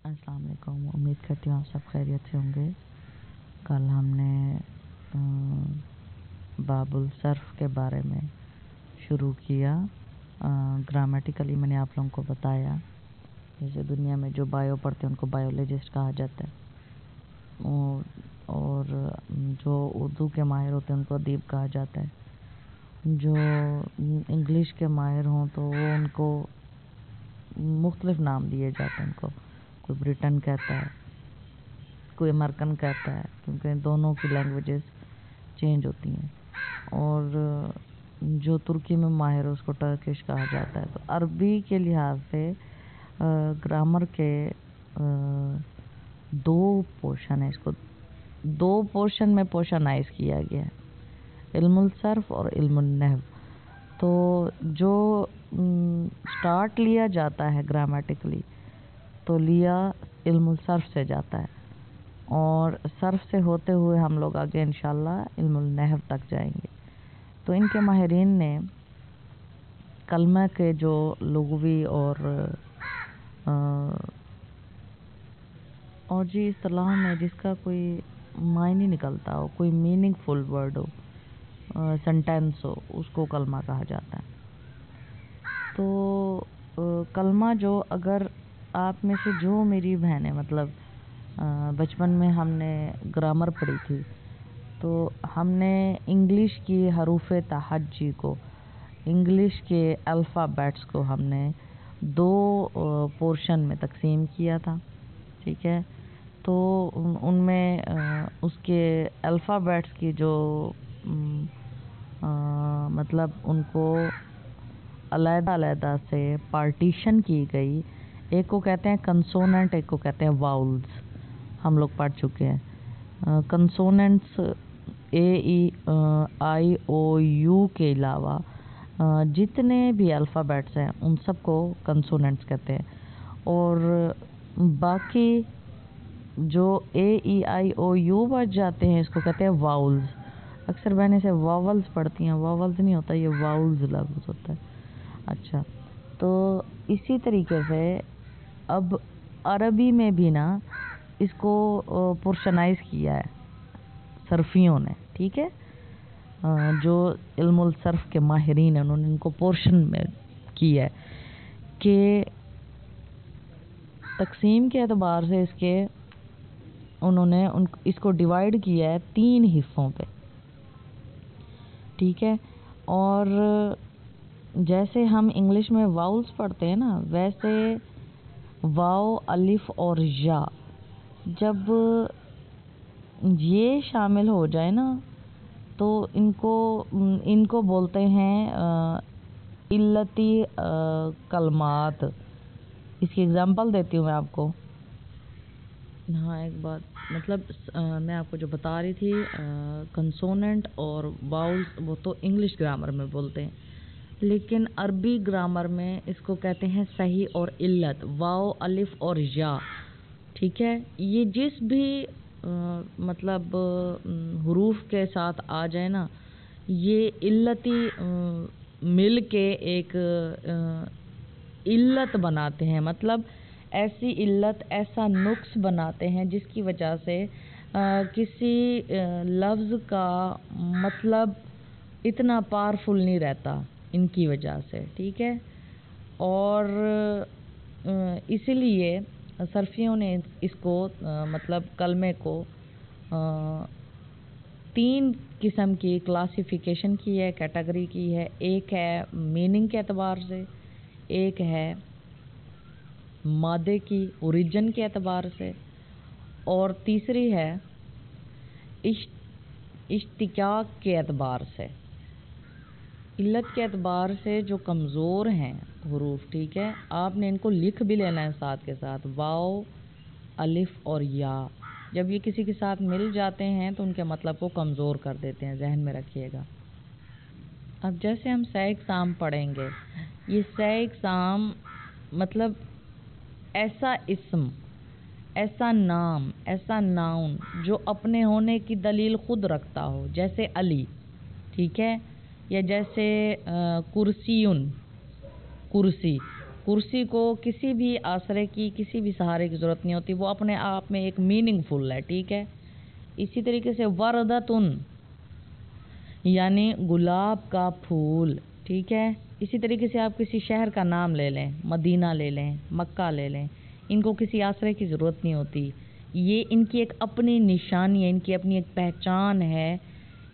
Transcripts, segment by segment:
अस्सलाम वालेकुम। उम्मीद करती हूँ आप सब खैरियत से होंगे। कल हमने बाबुल सर्फ के बारे में शुरू किया। ग्रामेटिकली मैंने आप लोगों को बताया, जैसे दुनिया में जो बायो पढ़ते हैं उनको बायोलॉजिस्ट कहा जाता है, और जो उर्दू के माहिर होते हैं उनको अदीब कहा जाता है। जो इंग्लिश के माहिर हों तो वो उनको मुख्तलिफ नाम दिए जाते हैं। उनको कोई ब्रिटन कहता है, कोई अमेरिकन कहता है, क्योंकि दोनों की लैंग्वेजेस चेंज होती हैं। और जो तुर्की में माहिर है उसको टर्किश कहा जाता है। तो अरबी के लिहाज से ग्रामर के दो पोर्शन है, इसको दो पोर्शन में पोर्शनाइज किया गया है, इल्मुल सर्फ और इल्मुल नहव। तो जो स्टार्ट लिया जाता है ग्रामेटिकली, तो लिया इल्मुल सर्फ से जाता है, और सर्फ से होते हुए हम लोग आगे इंशाल्लाह इल्मुल नहव तक जाएंगे। तो इनके माहिरीन ने कलमा के जो लुग़वी और जी इस्तिलाह में जिसका कोई मायने निकलता हो, कोई मीनिंगफुल वर्ड हो, सेंटेंस हो, उसको कलमा कहा जाता है। तो कलमा जो, अगर आप में से जो मेरी बहनें मतलब बचपन में हमने ग्रामर पढ़ी थी, तो हमने इंग्लिश की हरूफ तहज्जी को, इंग्लिश के अल्फ़ाबेट्स को हमने दो पोर्शन में तकसीम किया था, ठीक है। तो उनमें उसके अल्फ़ाबेट्स की जो मतलब उनको अलग-अलग से पार्टीशन की गई। एक को कहते हैं कंसोनेंट, एक को कहते हैं वाउल्स, हम लोग पढ़ चुके हैं। कंसोनेंट्स A-E-I-O-U के अलावा जितने भी अल्फ़ाबेट्स हैं उन सबको कंसोनेंट्स कहते हैं, और बाकी जो A-E-I-O-U बच जाते हैं इसको कहते हैं वाउल्स। अक्सर बहनें से वावल्स पढ़ती हैं, वावल्स नहीं होता, ये वाउल्स लफ्ज़ होता है। अच्छा, तो इसी तरीके से अब अरबी में भी ना इसको पोर्शनाइज किया है सर्फियों ने, ठीक है। जो इल्मुल सर्फ के माहिरीन हैं उन्होंने इनको पोर्शन में किया है कि तकसीम के एतबार से उन्होंने इसको डिवाइड किया है 3 हिस्सों पे, ठीक है। और जैसे हम इंग्लिश में वाउल्स पढ़ते हैं ना, वैसे वाव, अलिफ और या, जब ये शामिल हो जाए ना तो इनको बोलते हैं इल्लती कलमात। इसकी एग्जांपल देती हूँ मैं आपको। हाँ, एक बात मतलब मैं आपको जो बता रही थी, कंसोनेंट और वाउल्स वो तो इंग्लिश ग्रामर में बोलते हैं, लेकिन अरबी ग्रामर में इसको कहते हैं सही और इल्लत, वाव, अलिफ और या, ठीक है। ये जिस भी मतलब हुरूफ के साथ आ जाए ना, ये इल्लती मिल के एक इल्लत बनाते हैं। मतलब ऐसी इल्लत, ऐसा नुक्स बनाते हैं जिसकी वजह से किसी लफ्ज़ का मतलब इतना पावरफुल नहीं रहता इनकी वजह से, ठीक है। और इसीलिए सर्फियों ने इसको मतलब कलमे को 3 किस्म की क्लासिफिकेशन की है, कैटेगरी की है। एक है मीनिंग के एतबार से, एक है मादे की ओरिजिन के एतबार से, और तीसरी है इश्तिकाक के एतबार से। इल्लत के एतबार से जो कमज़ोर हैं हुरूफ, ठीक है, आपने इनको लिख भी लेना है साथ के साथ, वाव, अलिफ और या। जब ये किसी के साथ मिल जाते हैं तो उनके मतलब को कमज़ोर कर देते हैं, जहन में रखिएगा। अब जैसे हम सै इक़साम पढ़ेंगे, ये सै इक़साम मतलब ऐसा इस्म, ऐसा नाम, ऐसा नाउन जो अपने होने की दलील खुद रखता हो, जैसे अली, ठीक है, या जैसे कुर्सियुन, कुर्सी, कुर्सी को किसी भी आश्रय की, किसी भी सहारे की ज़रूरत नहीं होती, वो अपने आप में एक मीनिंगफुल है, ठीक है। इसी तरीके से वरदतुन यानी गुलाब का फूल, ठीक है। इसी तरीके से आप किसी शहर का नाम ले लें, मदीना ले लें, मक्का ले लें, इनको किसी आश्रय की ज़रूरत नहीं होती। ये इनकी एक अपनी निशानी है, इनकी अपनी एक पहचान है,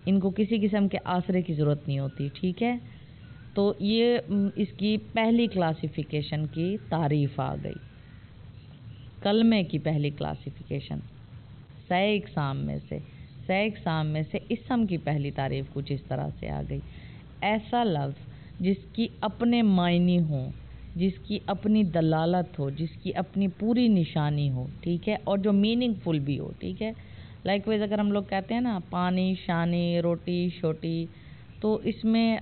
इनको किसी किस्म के आश्रय की ज़रूरत नहीं होती, ठीक है। तो ये इसकी पहली क्लासिफिकेशन की तारीफ़ आ गई, कलमे की पहली क्लासिफिकेशन। सै इक़साम में से इस्म की पहली तारीफ़ कुछ इस तरह से आ गई। ऐसा लफ्ज़ जिसकी अपने मायने हों, जिसकी अपनी दलालत हो, जिसकी अपनी पूरी निशानी हो, ठीक है, और जो मीनिंगफुल भी हो, ठीक है। लाइकवाइज अगर हम लोग कहते हैं ना पानी, शानी, रोटी, शोटी, तो इसमें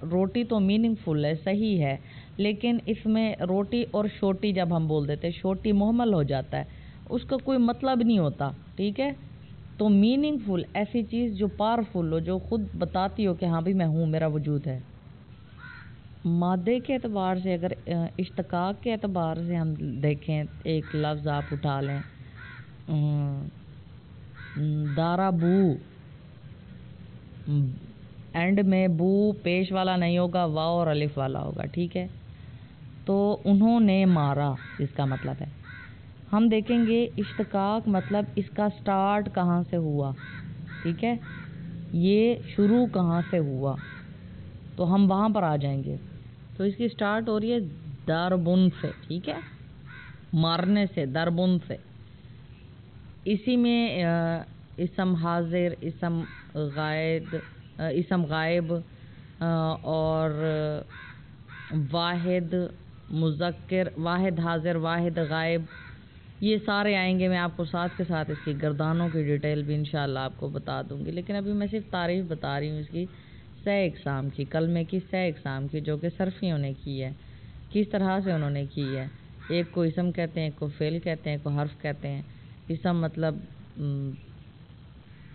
रोटी तो मीनिंगफुल है, सही है, लेकिन इसमें रोटी और शोटी जब हम बोल देते हैं, शोटी मुहम्मल हो जाता है, उसका कोई मतलब नहीं होता, ठीक है। तो मीनिंगफुल ऐसी चीज़ जो पावरफुल हो, जो खुद बताती हो कि हाँ भाई मैं हूँ, मेरा वजूद है। मादे के एतबार से, अगर इश्तिकाक के एतबार से हम देखें, एक लफ्ज़ आप उठा लें, दाराबू, एंड में बू पेश वाला नहीं होगा, वाव और अलिफ वाला होगा, ठीक है। तो उन्होंने मारा, इसका मतलब है। हम देखेंगे इश्तिकाक मतलब इसका स्टार्ट कहाँ से हुआ, ठीक है, ये शुरू कहाँ से हुआ, तो हम वहाँ पर आ जाएंगे। तो इसकी स्टार्ट हो रही है दरबुन से, ठीक है, मारने से, दरबुन से। इसी में इसम हाजिर, इसम गायब और वाहिद मुज़क्किर, वाहिद हाजिर, वाहिद गायब, ये सारे आएंगे। मैं आपको साथ के साथ इसकी गर्दानों की डिटेल भी इंशाल्लाह आपको बता दूंगी, लेकिन अभी मैं सिर्फ तारीफ़ बता रही हूँ इसकी सै इक़साम की, कलमे की सै इक़साम की, जो कि सरफियों ने की है। किस तरह से उन्होंने की है, एक को इसम कहते हैं, एक को फ़ेल कहते हैं, एक को हर्फ कहते हैं। इसम मतलब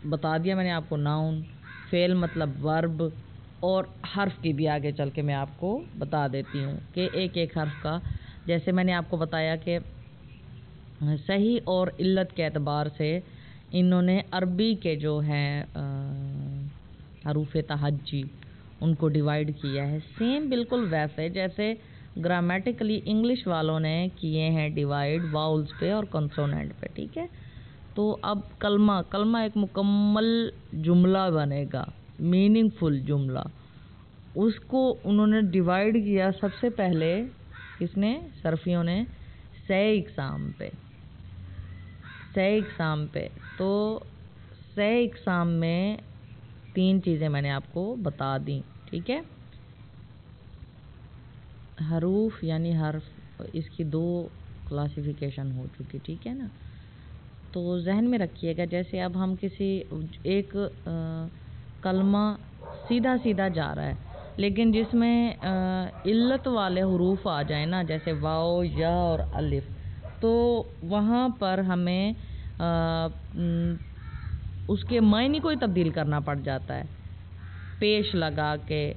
बता दिया मैंने आपको, नाउन, फ़ेल मतलब वर्ब, और हर्फ की भी आगे चल के मैं आपको बता देती हूँ कि एक एक हर्फ का, जैसे मैंने आपको बताया कि सही और इल्लत के एतबार से इन्होंने अरबी के जो हैं हरूफ तहज्जी उनको डिवाइड किया है, सेम बिल्कुल वैसे जैसे ग्रामेटिकली इंग्लिश वालों ने किए हैं डिवाइड वाउल्स पे और कंसोनेंट पे, ठीक है। तो अब कलमा एक मुकम्मल जुमला बनेगा, मीनिंगफुल जुमला, उसको उन्होंने डिवाइड किया सबसे पहले, किसने, सरफियों ने, सै इक़साम पे। तो सै इक़साम में 3 चीज़ें मैंने आपको बता दी, ठीक है। हरूफ यानी हर्फ, इसकी 2 क्लासिफिकेशन हो चुकी, ठीक है ना। तो जहन में रखिएगा, जैसे अब हम किसी एक कलमा सीधा सीधा जा रहा है, लेकिन जिसमें इल्लत वाले हरूफ आ जाए ना, जैसे वाओ, या और अलिफ, तो वहाँ पर हमें उसके मायने को ही तब्दील करना पड़ जाता है, पेश लगा के,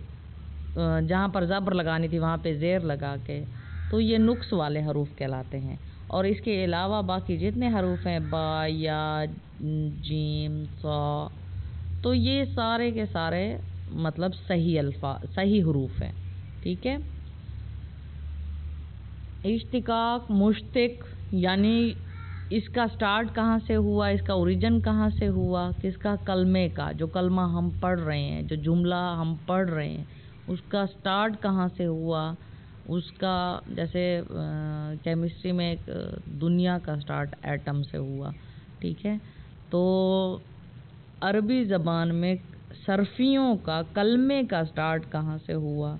जहाँ पर ज़बर लगानी थी वहाँ पे ज़ेर लगा के। तो ये नुक्स वाले हरूफ कहलाते हैं। और इसके अलावा बाकी जितने हरूफ हैं, बा, या, जीम, सा, तो ये सारे के सारे मतलब सही हरूफ हैं, ठीक है। इश्तिकाक, मुश्तिक यानी इसका स्टार्ट कहाँ से हुआ, इसका ओरिजिन कहाँ से हुआ, किसका, कलमे का, जो कलमा हम पढ़ रहे हैं, जो जुमला हम पढ़ रहे हैं, उसका स्टार्ट कहाँ से हुआ, उसका जैसे केमिस्ट्री में एक दुनिया का स्टार्ट एटम से हुआ, ठीक है। तो अरबी ज़बान में सरफियों का कलमे का स्टार्ट कहाँ से हुआ,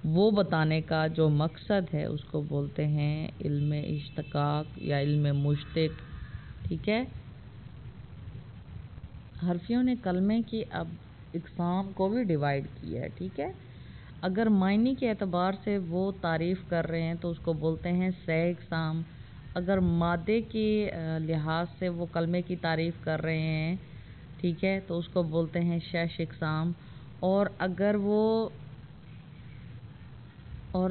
वो बताने का जो मकसद है उसको बोलते हैं इल्मे इश्तिकाक या इल्मे मुश्तिक, ठीक है। हरफियों ने कलमे की अब इक़साम को भी डिवाइड किया है, ठीक है। अगर मायने के एतबार से वो तारीफ़ कर रहे हैं तो उसको बोलते हैं सै इक़साम। अगर मादे के लिहाज से वो कलमे की तारीफ़ कर रहे हैं, ठीक है, तो उसको बोलते हैं शश इक़साम। और अगर वो اور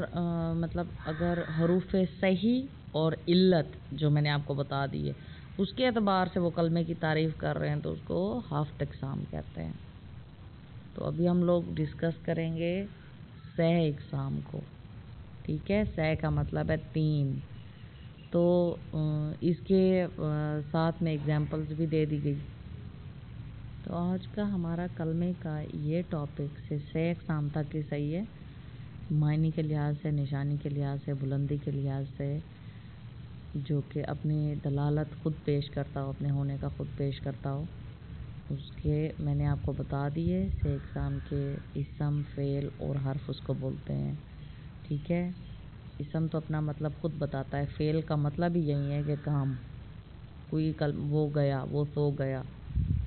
مطلب اگر حروف صحیح اور علت جو میں نے آپ کو بتا دی ہے اس کے اعتبار سے وہ کلمے کی تعریف کر رہے ہیں تو اس کو ہافٹ اقسام کہتے ہیں۔ تو ابھی ہم لوگ ڈسکس کریں گے سہ اقسام کو، ٹھیک ہے؟ سہ کا مطلب ہے 3۔ تو اس کے ساتھ میں ایگزامپلز بھی دے دی گئی۔ تو آج کا ہمارا کلمے کا یہ ٹاپک سے سہ اقسام تک ہی صحیح ہے، معنی کے لحاظ سے، نشانی کے لحاظ سے، بلندی کے لحاظ سے، جو کہ اپنی دلالت خود پیش کرتا ہو، اپنے ہونے کا خود پیش کرتا ہو، اس کے میں نے آپ کو بتا دیے سہ اقسام کے اسم، فعل اور حرف اس کو بولتے ہیں، ٹھیک ہے؟ اسم تو اپنا مطلب خود بتاتا ہے، فعل کا مطلب ہی یہی ہے کہ کام، کوئی وہ گیا، وہ سو گیا،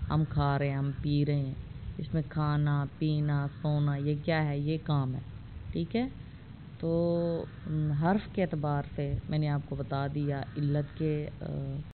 ہم کھا رہے ہیں، ہم پی رہے ہیں، اس میں کھانا پینا سونا یہ کیا ہے؟ یہ کام ہے، ٹھیک ہے؟ تو حرف کے اعتبار سے میں نے آپ کو بتا دیا علت کے